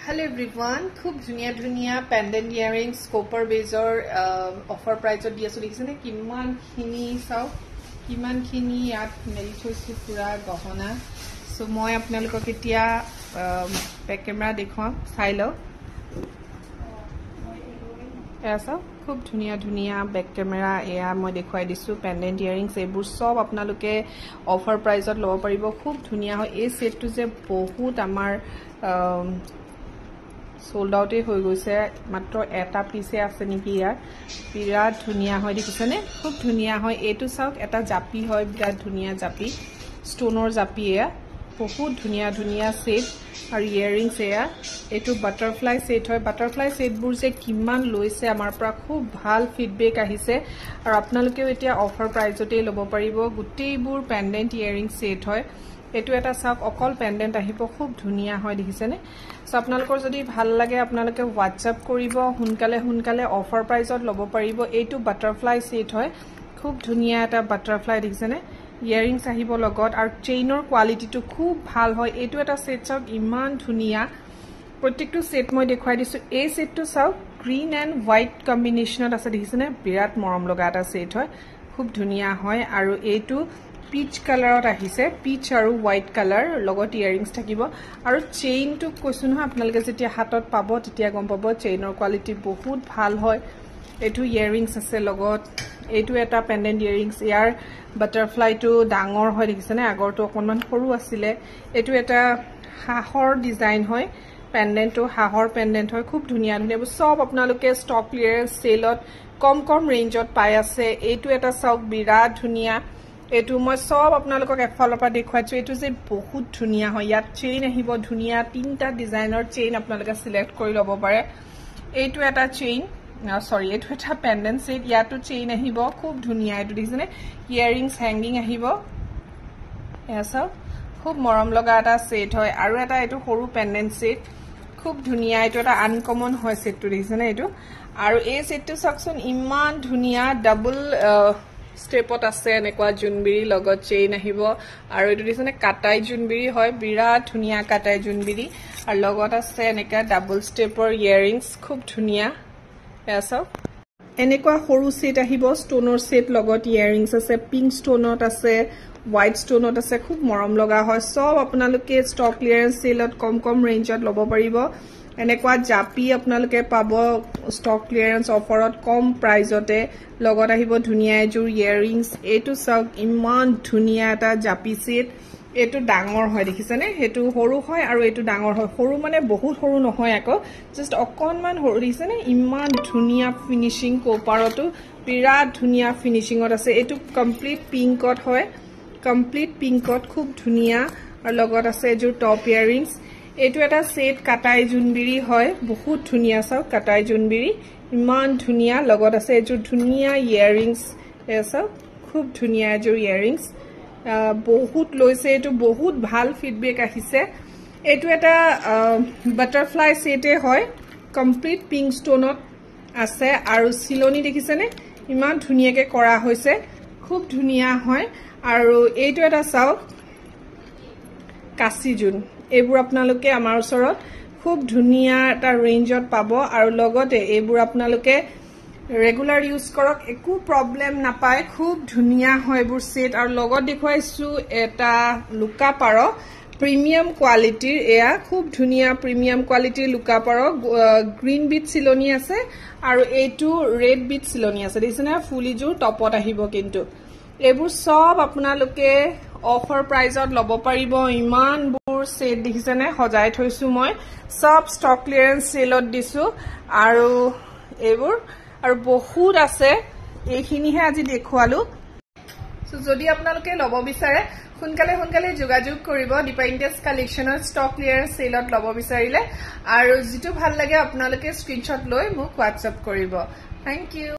Hello everyone, খুব ধুনিয়া ধুনিয়া পেন্ডেন্ট ইয়াৰিংছ কপাৰ বেজৰ অফাৰ প্ৰাইজত দি আছো দেখিছেনে কিমানখিনি চাও কিমানখিনি ইয়াত মেলি থৈছো পুৰা গহনা সো মই আপোনালোকক এতিয়া বেক কেমেৰা দেখুৱাম চাই লও এসা খুব ধুনিয়া ধুনিয়া বেক কেমেৰা এয়া মই দেখুৱাই দিছো পেন্ডেন্ট ইয়াৰিংছ এইবোৰ সব আপোনালোকে অফাৰ প্ৰাইজত লব পাৰিব খুব ধুনিয়া হয় এই সেটটো যে বহুত আমাৰ sold out হৈ গৈছে মাত্ৰ এটা পিছে আছে নেকি ইয়াৰ বিৰাট ধুনিয়া হয় দেখিছেনে খুব ধুনিয়া হয় এটো চাওক এটা জাপি হয় বিৰাট ধুনিয়া জাপি ষ্টোনৰ জাপি এয়া বহুত ধুনিয়া ধুনিয়া সেট আৰু ইয়াৰিংছ এয়া এটো বাটাৰফ্লাই সেট হয় বাটাৰফ্লাই সেটবোৰ যে কিমান লৈছে আমাৰ পৰা খুব ভাল ফিডবেক আহিছে আৰু আপোনালোকেও এতিয়া অফাৰ প্ৰাইজতে ল'ব পাৰিব গুটেইবোৰ পেন্ডেন্ট ইয়াৰিংছ সেট হয় এটো এটা সাক অকল পেন্ডেন্ট আহিব খুব ধুনিয়া হয় দেখিছেনে সো আপোনালোকৰ যদি ভাল লাগে আপোনালোকে WhatsApp কৰিব হুনকালে অফাৰ প্ৰাইজত ল'ব পাৰিব এটো বাটাৰফ্লাই সেট হয় খুব ধুনিয়া এটা বাটাৰফ্লাই দেখিছেনে ইয়াৰিংছ আহিব লগত আৰু চেইনৰ কোৱালিটিটো খুব ভাল হয় এটো এটা সেট চাওক ইমান ধুনিয়া প্ৰত্যেকটো সেট মই দেখুৱাই দিছো এই সেটটো চাওক গ্ৰীন এণ্ড হোৱাইট কম্বিনেশনত আছে দেখিছেনে বিৰাট মৰম লগা এটা সেট হয় খুব ধুনিয়া হয় আৰু এটো পিচ কালাৰত আহিছে পিচ আৰু হোৱাইট কালাৰ লগত ইয়াৰিংছ থাকিব আৰু চেইনটো কৈছো নহয় আপোনালোকে যেতিয়া হাতত পাব তেতিয়া গম পাব চেইনৰ কোৱালিটি বহুত ভাল হয় এটো ইয়াৰিংছ আছে লগত এটো এটা পেন্ডেন্ট ইয়াৰিংছ ইয়াৰ বাটাৰফ্লাইটো ডাঙৰ হয় দেখিছেনে আগৰটো অকনমান সৰু আছিলে এটো এটা হাহৰ ডিজাইন হয় পেন্ডেন্টটো হাহৰ পেন্ডেন্ট হয় খুব ধুনিয়া ধুনিয়া সব আপোনালোকে ষ্টক ক্লিয়াৰেন্স সেলত কম ৰেঞ্জত পাই আছে এটো এটা চাওক বিৰাট ধুনিয়া এটো মই সব আপোনালোকক এফালৰ পৰা দেখুৱাইছো এটো যে বহুত ধুনিয়া হয় ইয়াত চেইন আহিব ধুনিয়া তিনটা ডিজাইনৰ চেইন আপোনালোকে সিলেক্ট কৰি ল'ব পাৰে এটো এটা চেইন সৰি এটো এটা পেন্ডেন্ট সেট ইয়াতো চেইন আহিব খুব ধুনিয়া এটো দেখিছেনে ইয়াৰিংছ হ্যাঙ্গিং আহিব এসা খুব মৰম লগা এটা সেট হয় আৰু এটা এটো সৰু পেন্ডেন্ট সেট খুব ধুনিয়া এটো এটা আনকমন হয় সেটটো দেখিছেনে এটো আৰু এই সেটটো চাকচোন ইমান ধুনিয়া ডাবল স্টেপত আছে এনেকুৱা জুনবিৰি লগত চেইন আহিব আৰু এটো দিছনে কাটাই জুনবিৰি হয় বিৰাট ধুনিয়া কাটাই জুনবিৰি আৰু লগত আছে এনেকা ডাবল স্টেপৰ ইয়াৰিংছ খুব ধুনিয়া এসা এনেকুৱা সৰু সেট আহিব ষ্টোনৰ সেট লগত ইয়াৰিংছ আছে পিংক ষ্টোনত আছে হোৱাইট ষ্টোনত আছে খুব মৰম লগা হয় সব আপোনালোকে ষ্টক ক্লিয়াৰেন্স সেলত কম ৰেঞ্জত ল'ব পাৰিব এনেকুৱা জাপি আপোনালোকে পাব ষ্টক ক্লিয়াৰেন্স অফাৰত কম প্ৰাইজতে লগত আহিব ধুনিয়া এজোৰ ইয়াৰিংছ এটো চাওক ইমান ধুনিয়া এটা জাপি সেট এটো ডাঙৰ হয় দেখিছেনে হেতু সৰু হয় আৰু এটো ডাঙৰ হয় সৰু মানে বহুত সৰু নহয় আকৌ জাস্ট অকনমান সৰু দেখিছেনে ইমান ধুনিয়া ফিনিশিং কোপাৰটো বিৰাট ধুনিয়া ফিনিশিংত আছে এটো কমপ্লিট পিংকত হয় কমপ্লিট পিংকত খুব ধুনিয়া আৰু লগত আছে এজোৰ টপ ইয়াৰিংছ এটো এটা সেট কাটাই জুনবিৰি হয় বহুত ধুনিয়া চাওক কাটাই জুনবিৰি ইমান ধুনিয়া লগত আছে এজোৰ ধুনিয়া ইয়াৰিংছ এসা খুব ধুনিয়া এজোৰ ইয়াৰিংছ বহুত লৈছে এটো বহুত ভাল ফিডবেক আহিছে এটো এটা বাটাৰফ্লাই সেটে হয় কমপ্লিট পিংক ষ্টোনত আছে আৰু সিলনি দেখিছেনে ইমান ধুনিয়াকে কৰা হৈছে খুব ধুনিয়া হয় আৰু এইটো এটা চাওক কাছিজুন এইবোৰ আপোনালোকে আমাৰ ওচৰত খুব ধুনিয়া এটা ৰেঞ্জত পাব আৰু লগতে এইবোৰ আপোনালোকে ৰেগুলাৰ ইউজ কৰক একো প্ৰবলেম নাপায় খুব ধুনিয়া হয় এইবোৰ সেট আৰু লগত দেখুৱাইছো এটা লুকা পাৰ প্ৰিমিয়াম কোৱালিটিৰ এয়া খুব ধুনিয়া প্ৰিমিয়াম কোৱালিটিৰ লুকা পাৰ গ্ৰীন বিট সিলনি আছে আৰু এইটো ৰেড বিট সিলনি আছে দেখিছেনে ফুলিজুৰ টপত আহিব কিন্তু এইবোৰ সব আপোনালোকে অফাৰ প্ৰাইজত ল'ব পাৰিব ইমানবোৰ সেট দেখিছেনে সজাই থৈছো মই সব ষ্টক ক্লিয়াৰেন্স সেলত দিছো আৰু এইবোৰ আৰু বহুত আছে এইখিনিহে আজি দেখুৱালো সো যদি আপোনালোকে ল'ব বিচাৰে হুনকালে যোগাযোগ কৰিব ডিপেন্ডেন্স কালেকচনৰ ষ্টক ক্লিয়াৰেন্স সেলত ল'ব বিচাৰিলে আৰু যেটো ভাল লাগে আপোনালোকে স্ক্ৰিনশ্বট লৈ মোক WhatsApp কৰিব থ্যাংক ইউ